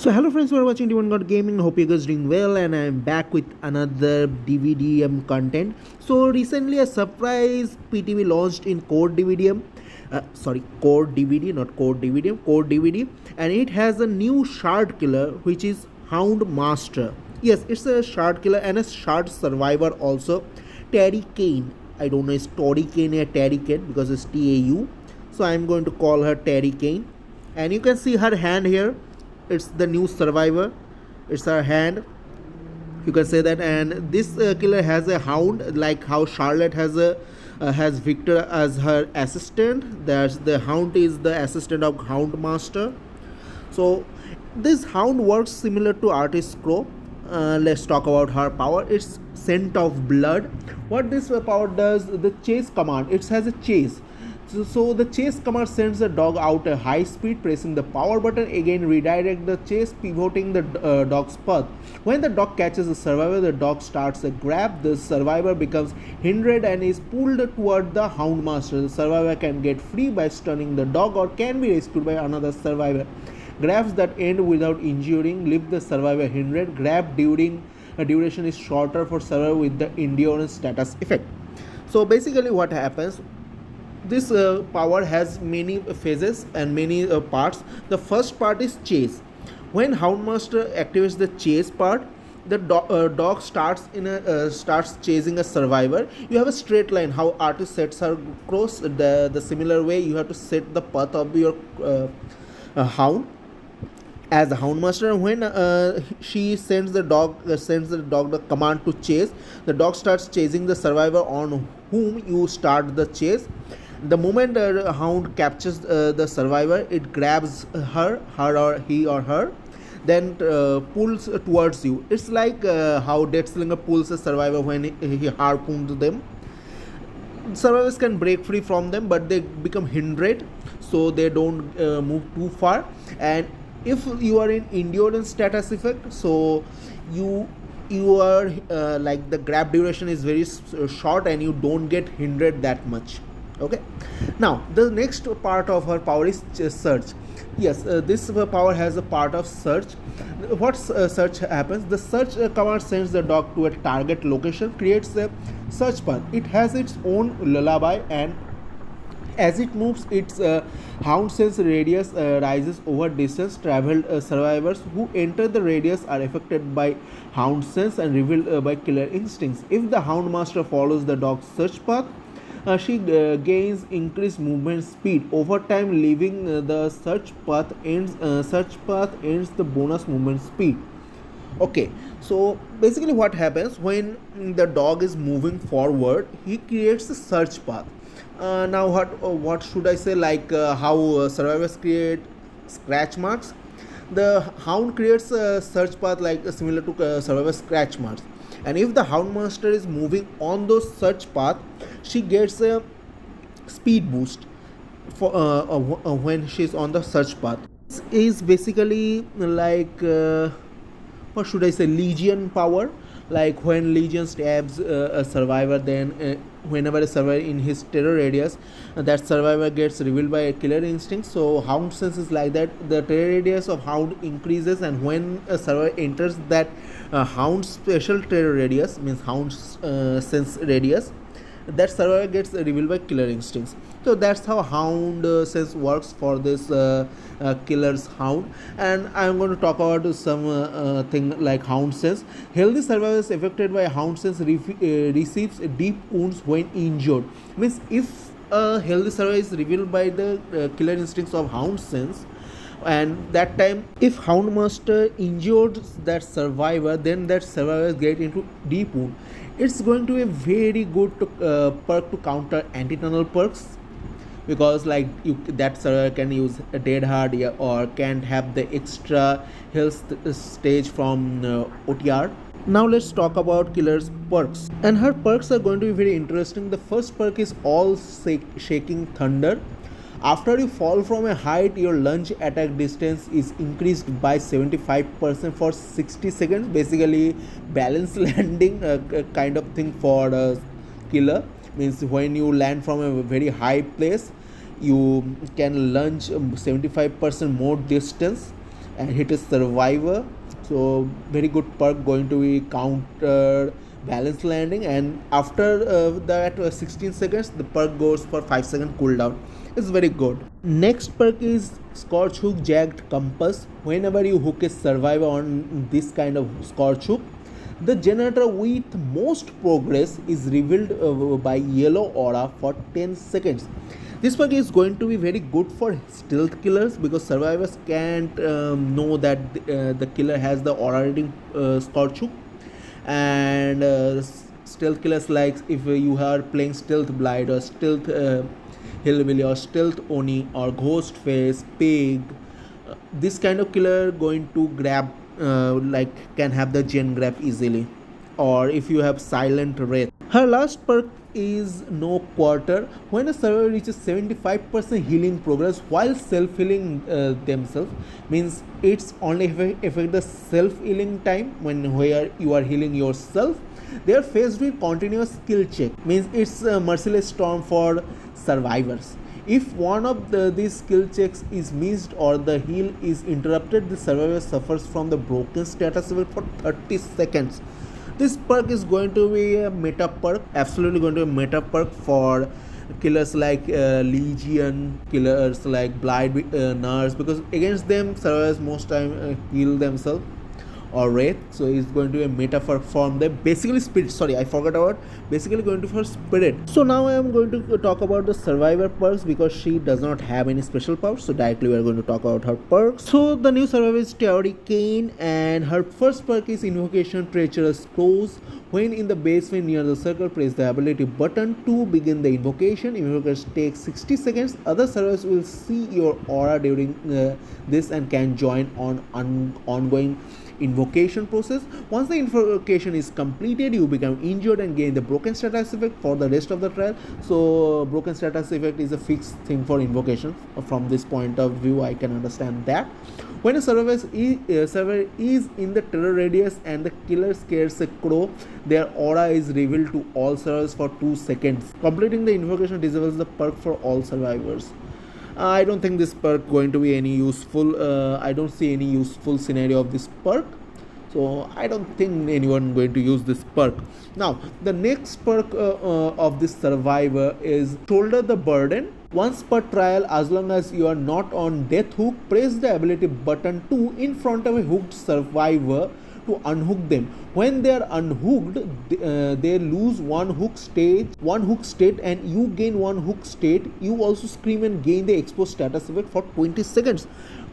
So hello friends who are watching D1 God Gaming, hope you guys doing well, and I'm back with another DVDM content. So recently a surprise PTV launched in Core DVDM, Core DVD, not Core DVDM, Core DVD, and it has a new shard killer which is HoundMaster. Yes, it's a shard killer and a shard survivor also. Terry Kane. I don't know it's Tori Kane or Terry Kane because it's TAU. So I'm going to call her Terry Kane. And you can see her hand here. It's the new survivor. It's her hand, you can say that. And this killer has a hound, like how Charlotte has Victor as her assistant. There's the hound is the assistant of HoundMaster. So this hound works similar to Artist Crow. Let's talk about her power. It's scent of blood. What this power does, the chase command, it has a chase. So the chase command sends the dog out at high speed. Pressing the power button again redirect the chase, pivoting the dog's path. When the dog catches the survivor, the dog starts a grab. The survivor becomes hindered and is pulled toward the HoundMaster. The survivor can get free by stunning the dog or can be rescued by another survivor. Grabs that end without injuring leave the survivor hindered. Grab duration is shorter for survivor with the endurance status effect. So basically what happens, this power has many phases and many parts. The first part is chase. When HoundMaster activates the chase part, the dog starts chasing a survivor. You have a straight line. How artist sets her cross, the similar way you have to set the path of your hound as a HoundMaster. When she sends the dog the command to chase, the dog starts chasing the survivor on whom you start the chase. The moment the hound captures the survivor, it grabs her or he or her, then pulls towards you. It's like how Deathslinger pulls a survivor when he harpoons them. Survivors can break free from them, but they become hindered, so they don't move too far. And if you are in endurance status effect, so you are like the grab duration is very short and you don't get hindered that much. Okay, now the next part of her power is search. Yes, this power has a part of search. What search happens, the search command sends the dog to a target location, creates a search path. It has its own lullaby, and as it moves, its hound sense radius rises over distance traveled. Survivors who enter the radius are affected by hound sense and revealed by killer instincts. If the HoundMaster follows the dog's search path, she gains increased movement speed over time. Leaving the search path ends the bonus movement speed. Okay, so basically what happens when the dog is moving forward, he creates a search path. Now what should I say, like how survivors create scratch marks, the hound creates a search path like similar to survivor scratch marks. And if the HoundMaster is moving on those search path, she gets a speed boost for when she's on the search path. This is basically like what should I say, Legion power. Like when Legion stabs a survivor, then whenever a survivor in his terror radius, that survivor gets revealed by a killer instinct. So hound sense is like that. The terror radius of hound increases, and when a survivor enters that hound special terror radius, means hound sense radius, that survivor gets revealed by killer instincts. So that's how hound sense works for this killer's hound. And I'm going to talk about some thing like hound sense. Healthy survivors affected by hound sense receives deep wounds when injured. Means if a healthy survivor is revealed by the killer instincts of hound sense, and that time if HoundMaster injured that survivor, then that survivor get into deep wound. It's going to be a very good perk to counter anti-tunnel perks, because like that survivor can use a dead hard or can have the extra health stage from OTR. Now let's talk about killer's perks, and her perks are going to be very interesting. The first perk is all shaking thunder. After you fall from a height, your lunge attack distance is increased by 75% for 60 seconds. Basically balance landing kind of thing for a killer. Means when you land from a very high place, you can lunge 75% more distance and hit a survivor. So very good perk, going to be counter balance landing, and after that 16 seconds the perk goes for 5-second cooldown. It's very good. Next perk is Scorch Hook Jagged Compass. Whenever you hook a survivor on this kind of Scorch Hook, the generator with most progress is revealed by yellow aura for 10 seconds. This perk is going to be very good for stealth killers because survivors can't know that the killer has the aura rating Scorch Hook. And stealth killers, like if you are playing stealth blight or stealth hillbilly or stealth oni or Ghostface pig, this kind of killer going to grab can have the gen grab easily. Or if you have silent wraith. Her last perk is no quarter. When a survivor reaches 75% healing progress while self-healing themselves, means it's only affect the self-healing time when where you are healing yourself. They are faced with continuous skill check, means it's a merciless storm for survivors. If one of these skill checks is missed or the heal is interrupted, the survivor suffers from the broken status level for 30 seconds. This perk is going to be a meta perk, absolutely going to be a meta perk for killers like Legion, killers like Blight Nurse, because against them survivors most time heal themselves, or Wraith. So it's going to be a meta from the basically spirit. Sorry, I forgot about basically going to for spirit. So now I am going to talk about the survivor perks because she does not have any special powers. So directly we are going to talk about her perks. So the new survivor is Theory Kane, and her first perk is Invocation Treacherous Close. When in the basement near the circle, press the ability button to begin the invocation. Invokers take 60 seconds. Other survivors will see your aura during this and can join on ongoing invocation process. Once the invocation is completed, you become injured and gain the broken status effect for the rest of the trial. So broken status effect is a fixed thing for invocation. From this point of view, I can understand that. When a survivor is in the terror radius and the killer scares a crow, their aura is revealed to all survivors for 2 seconds. Completing the invocation disables the perk for all survivors. I don't think this perk going to be any useful. I don't see any useful scenario of this perk. So I don't think anyone going to use this perk. Now the next perk of this survivor is Shoulder the Burden. Once per trial, as long as you are not on death hook, press the ability button 2 in front of a hooked survivor to unhook them. When they are unhooked, they lose one hook state, and you gain one hook state. You also scream and gain the exposed status effect for 20 seconds.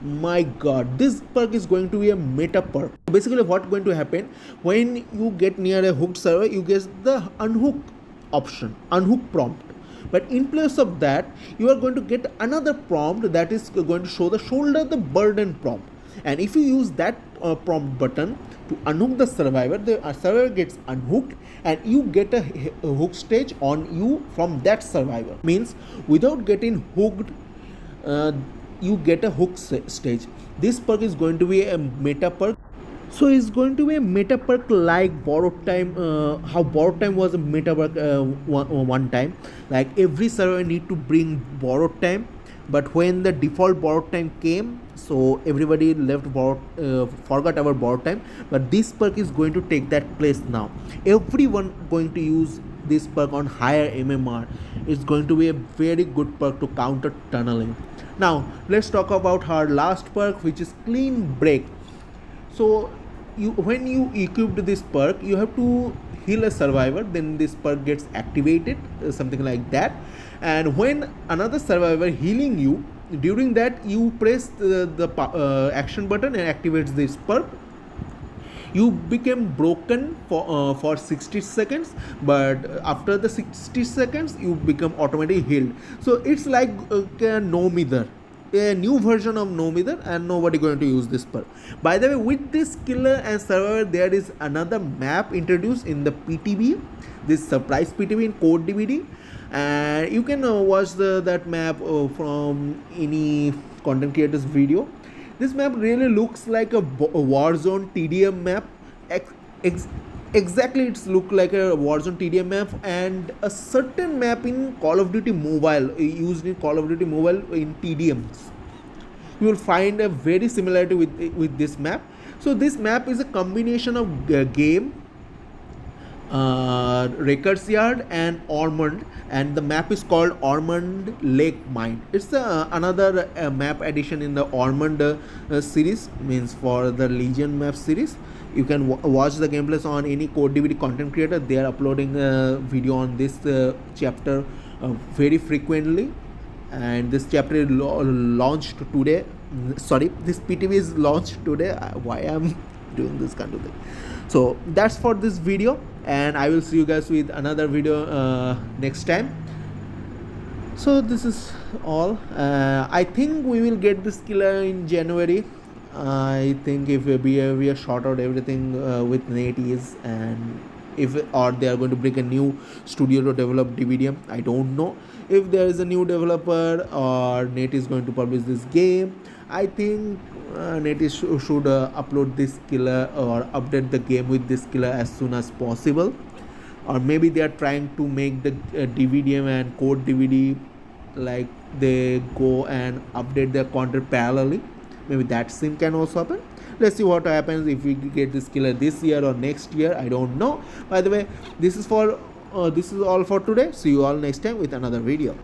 My god, this perk is going to be a meta perk. Basically what going to happen, when you get near a hooked server, you get the unhook option, unhook prompt. But in place of that, you are going to get another prompt that is going to show the Shoulder the Burden prompt. And if you use that prompt button to unhook the survivor gets unhooked and you get a hook stage on you from that survivor. Means without getting hooked, you get a hook stage. This perk is going to be a meta perk. So it's going to be a meta perk like Borrowed Time, how Borrowed Time was a meta perk one time. Like every server need to bring Borrowed Time, but when the default Borrowed Time came, so everybody forgot about Borrowed Time. But this perk is going to take that place now. Everyone going to use this perk on higher MMR. It's going to be a very good perk to counter tunneling. Now let's talk about her last perk, which is Clean Break. So when you equipped this perk, you have to heal a survivor, then this perk gets activated, something like that. And when another survivor healing you, during that you press the action button and activates this perk. You become broken for 60 seconds, but after the 60 seconds you become automatically healed. So it's like No Mither, a new version of No Mither, and nobody going to use this perk. By the way, with this killer and survivor, there is another map introduced in the PTB, this surprise PTB in Code DVD, and you can watch that map from any content creator's video. This map really looks like a Warzone TDM map. Exactly, it's look like a Warzone TDM map, and a certain map in Call of Duty Mobile, used in Call of Duty Mobile in TDMs. you will find a very similarity with this map. So this map is a combination of game, Records Yard and Ormond, and the map is called Ormond Lake Mine. It's another map addition in the Ormond series, means for the Legion map series. You can watch the gameplays on any Code DVD content creator. They are uploading a video on this chapter very frequently, and this chapter is launched today. Sorry, this PTV is launched today. Why I'm doing this kind of thing? So that's for this video, and I will see you guys with another video next time. So this is all. I think we will get this killer in January. I think if we have shot out everything with NetEase, and if or they are going to bring a new studio to develop DVDM. I don't know if there is a new developer or NetEase is going to publish this game. I think NetEase should upload this killer or update the game with this killer as soon as possible, or maybe they are trying to make the DVDM and Code DVD like they go and update their content parallelly. Maybe that sim can also happen. Let's see what happens if we get this killer this year or next year. I don't know. By the way, this is all for today. See you all next time with another video.